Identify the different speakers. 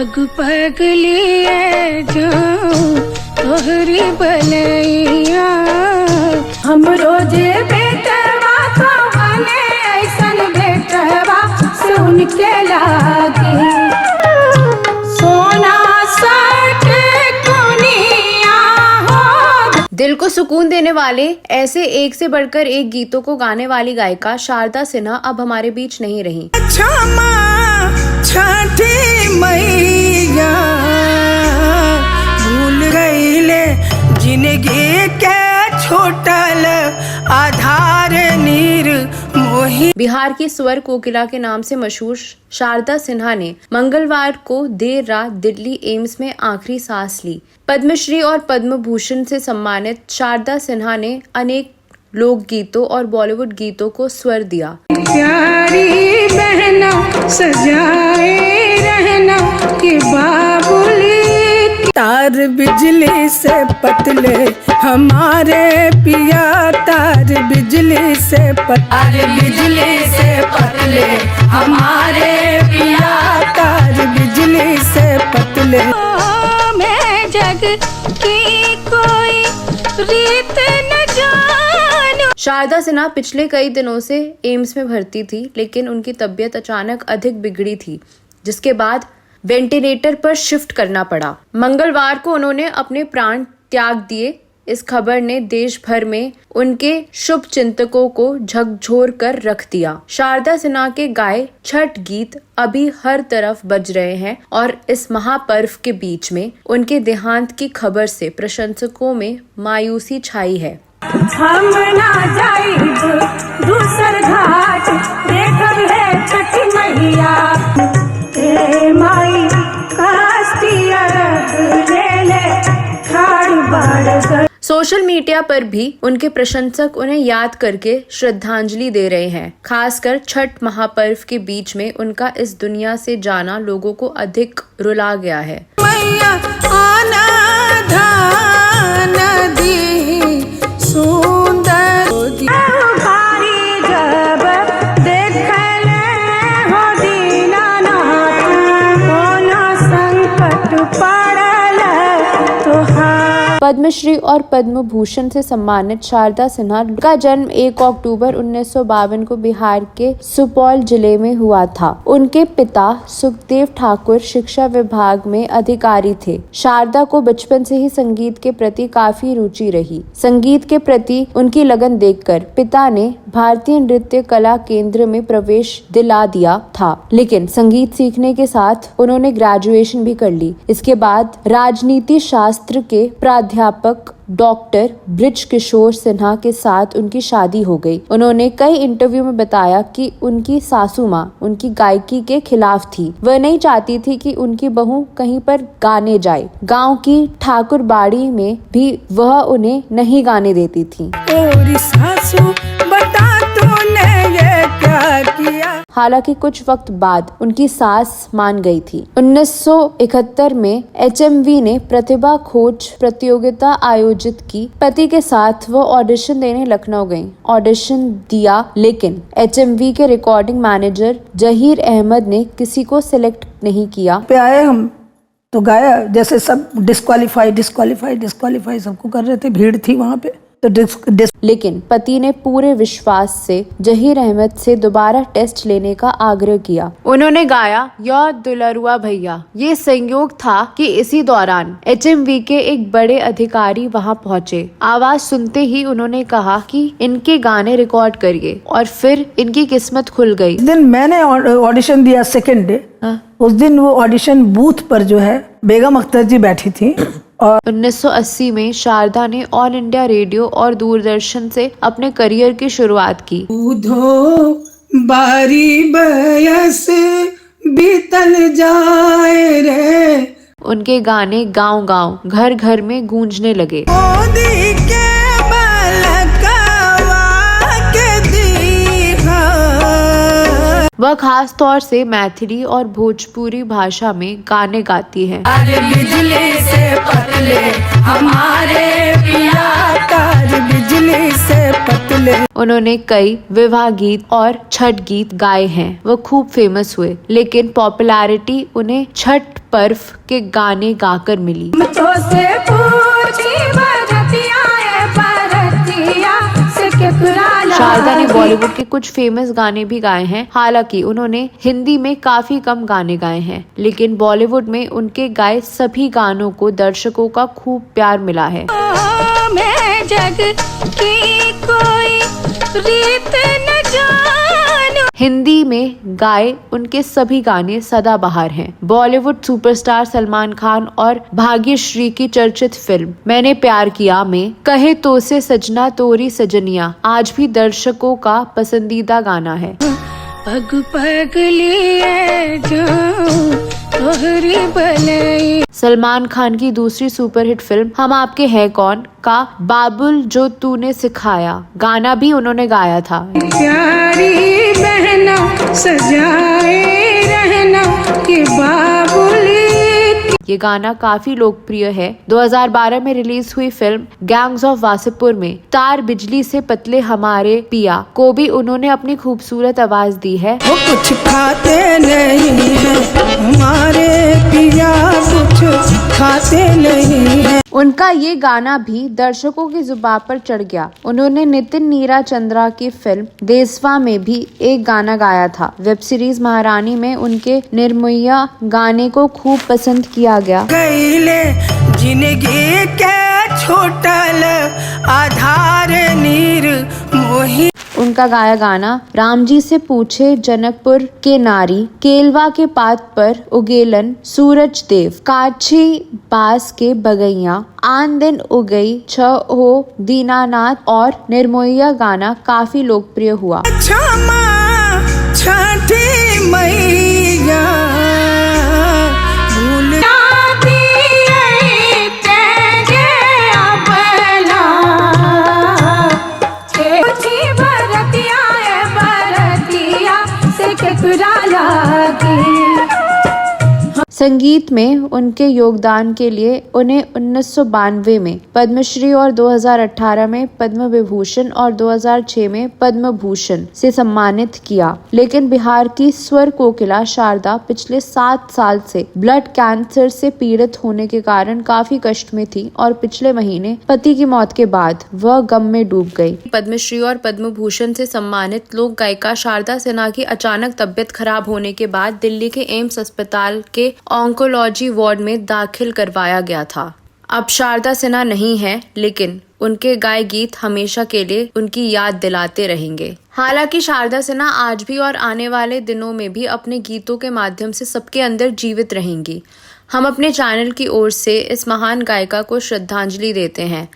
Speaker 1: पग पग लिए जाऊं तोहरी भलैया। हम रोजे बेटवा तो हने ऐसन बेटवा सुन के लागे सोना सट दुनिया हो।
Speaker 2: दिल को सुकून देने वाले ऐसे एक से बढ़कर एक गीतों को गाने वाली गायिका शारदा सिन्हा अब हमारे बीच नहीं रही।
Speaker 3: छठी मैया भूल गईले जिंदगी के छोटल आधार नीर मोही।
Speaker 2: बिहार की स्वर कोकिला के नाम से मशहूर शारदा सिन्हा ने मंगलवार को देर रात दिल्ली एम्स में आखिरी सांस ली। पद्मश्री और पद्म भूषण से सम्मानित शारदा सिन्हा ने अनेक लोकगीतों और बॉलीवुड गीतों को स्वर दिया।
Speaker 1: प्यारी बहना सजाए रहना के बाबुली।
Speaker 3: तार बिजली से पतले हमारे पिया, तार बिजली से बिजली से पतले हमारे पिया, तार बिजली से पतले।
Speaker 1: मैं जग की कोई रीत न जानू।
Speaker 2: शारदा सिन्हा पिछले कई दिनों से एम्स में भर्ती थी, लेकिन उनकी तबीयत अचानक अधिक बिगड़ी थी, जिसके बाद वेंटिलेटर पर शिफ्ट करना पड़ा। मंगलवार को उन्होंने अपने प्राण त्याग दिए। इस खबर ने देश भर में उनके शुभ चिंतकों को झकझोर कर रख दिया। शारदा सिन्हा के गाए छठ गीत अभी हर तरफ बज रहे हैं और इस महापर्व के बीच में उनके देहांत की खबर से प्रशंसकों में मायूसी छाई है।
Speaker 1: हम ना जाइब दूसर घाट देखब है छठी मैया। ए माई कास्तिया ले ले ठाड़ बाड़।
Speaker 2: सोशल मीडिया पर भी उनके प्रशंसक उन्हें याद करके श्रद्धांजलि दे रहे हैं। खासकर छठ महापर्व के बीच में उनका इस दुनिया से जाना लोगों को अधिक रुला गया है।
Speaker 3: मैया आना धान दी सुंदर
Speaker 1: भारी जब देखले हो दीनानाथ कोनो संकट पड़ल तोहार।
Speaker 2: पद्मश्री और पद्म भूषण से सम्मानित शारदा सिन्हा का जन्म 1 अक्टूबर 1952 को बिहार के सुपौल जिले में हुआ था। उनके पिता सुखदेव ठाकुर शिक्षा विभाग में अधिकारी थे। शारदा को बचपन से ही संगीत के प्रति काफी रुचि रही। संगीत के प्रति उनकी लगन देखकर पिता ने भारतीय नृत्य कला केंद्र में प्रवेश दिला दिया था, लेकिन संगीत सीखने के साथ उन्होंने ग्रेजुएशन भी कर ली। इसके बाद राजनीति शास्त्र के प्राध्यापक डॉक्टर ब्रिज किशोर सिन्हा के साथ उनकी शादी हो गई। उन्होंने कई इंटरव्यू में बताया कि उनकी सासू माँ उनकी गायकी के खिलाफ थी। वह नहीं चाहती थी कि उनकी बहू कहीं पर गाने जाए। गांव की ठाकुर बाड़ी में भी वह उन्हें नहीं गाने देती थी।
Speaker 3: और सासू बता तूने ये क्या किया।
Speaker 2: हालांकि कुछ वक्त बाद उनकी सास मान गई थी। 1971 में HMV ने प्रतिभा खोज प्रतियोगिता आयोजित की। पति के साथ वो ऑडिशन देने लखनऊ गईं। ऑडिशन दिया, लेकिन HMV के रिकॉर्डिंग मैनेजर जहीर अहमद ने किसी को सिलेक्ट नहीं किया।
Speaker 4: पे आए हम तो गाया, जैसे सब डिस्क्वालीफाई सबको कर रहे थे, भीड़ थी वहाँ पे तो
Speaker 2: लेकिन पति ने पूरे विश्वास से जहीर अहमद से दोबारा टेस्ट लेने का आग्रह किया। उन्होंने गाया या दुलरुआ भैया। ये संयोग था कि इसी दौरान HMV के एक बड़े अधिकारी वहां पहुंचे। आवाज सुनते ही उन्होंने कहा कि इनके गाने रिकॉर्ड करिए, और फिर इनकी किस्मत खुल गई।
Speaker 4: उस दिन मैंने ऑडिशन दिया सेकेंड डे। उस दिन वो ऑडिशन बूथ पर जो है बेगम अख्तर जी बैठी थी। और
Speaker 2: 1980 में शारदा ने ऑल इंडिया रेडियो और दूरदर्शन से अपने करियर की शुरुआत की।
Speaker 3: बारी बयस बीतल जाए रे।
Speaker 2: उनके गाने गांव-गांव, घर-घर में गूंजने लगे। वह खास तौर से मैथिली और भोजपुरी भाषा में गाने गाती हैं।
Speaker 3: बिजली से पतले हमारे पिया। तार बिजली से पतले।
Speaker 2: उन्होंने कई विवाह गीत और छठ गीत गाए हैं। वो खूब फेमस हुए, लेकिन पॉपुलैरिटी उन्हें छठ पर्व के गाने गाकर मिली।
Speaker 1: तो से पूछी बरतिया ए बरतिया से केकरा
Speaker 2: शारदा ने बॉलीवुड के कुछ फेमस गाने भी गाए हैं। हालांकि उन्होंने हिंदी में काफी कम गाने गाए हैं, लेकिन बॉलीवुड में उनके गाए सभी गानों को दर्शकों का खूब प्यार मिला है।
Speaker 1: मैं जग की कोई रीत न जानू।
Speaker 2: हिंदी में गाए उनके सभी गाने सदाबहार हैं। बॉलीवुड सुपरस्टार सलमान खान और भाग्यश्री की चर्चित फिल्म मैंने प्यार किया में कहे तो से सजना तोरी सजनिया आज भी दर्शकों का पसंदीदा गाना है।
Speaker 1: पग पग लिए जाऊं तोहरी भलाई।
Speaker 2: सलमान खान की दूसरी सुपरहिट फिल्म हम आपके हैं कौन का बाबुल जो तूने सिखाया गाना भी उन्होंने गाया था।
Speaker 1: प्यारी बहना सजाए रहना के बाबुली।
Speaker 2: ये गाना काफी लोकप्रिय है। 2012 में रिलीज हुई फिल्म गैंग्स ऑफ वासेपुर में तार बिजली से पतले हमारे पिया को भी उन्होंने अपनी खूबसूरत आवाज दी है।
Speaker 3: वो कुछ खाते नहीं है हमारे पिया, कुछ खाते नहीं है।
Speaker 2: उनका ये गाना भी दर्शकों की जुबान पर चढ़ गया। उन्होंने नितिन नीरा चंद्रा की फिल्म देसवा में भी एक गाना गाया था। वेब सीरीज महारानी में उनके निर्मोहिया गाने को खूब पसंद किया गया।
Speaker 3: कैले जिंदगी के छोटल आधार नीर मोही।
Speaker 2: उनका गाया गाना राम जी से पूछे जनकपुर के नारी, केलवा के पात पर उगेलन सूरज देव, काछी बास के बगैया, आन दिन उगई छ हो दीनानाथ और निर्मोहिया गाना काफी लोकप्रिय हुआ।
Speaker 3: क्षमा छठी मैया भूल
Speaker 2: संगीत में उनके योगदान के लिए उन्हें 1992 में पद्मश्री और 2018 में पद्म विभूषण और 2006 में पद्म भूषण से सम्मानित किया। लेकिन बिहार की स्वर कोकिला शारदा पिछले 7 साल से ब्लड कैंसर से पीड़ित होने के कारण काफी कष्ट में थी और पिछले महीने पति की मौत के बाद वह गम में डूब गई। पद्मश्री और पद्म भूषण से सम्मानित लोक गायिका शारदा सिन्हा की अचानक तबियत खराब होने के बाद दिल्ली के एम्स अस्पताल के ऑन्कोलॉजी वार्ड में दाखिल करवाया गया था। अब शारदा सिन्हा नहीं है, लेकिन उनके गाए गीत हमेशा के लिए उनकी याद दिलाते रहेंगे। हालांकि शारदा सिन्हा आज भी और आने वाले दिनों में भी अपने गीतों के माध्यम से सबके अंदर जीवित रहेंगी। हम अपने चैनल की ओर से इस महान गायिका को श्रद्धांजलि देते हैं।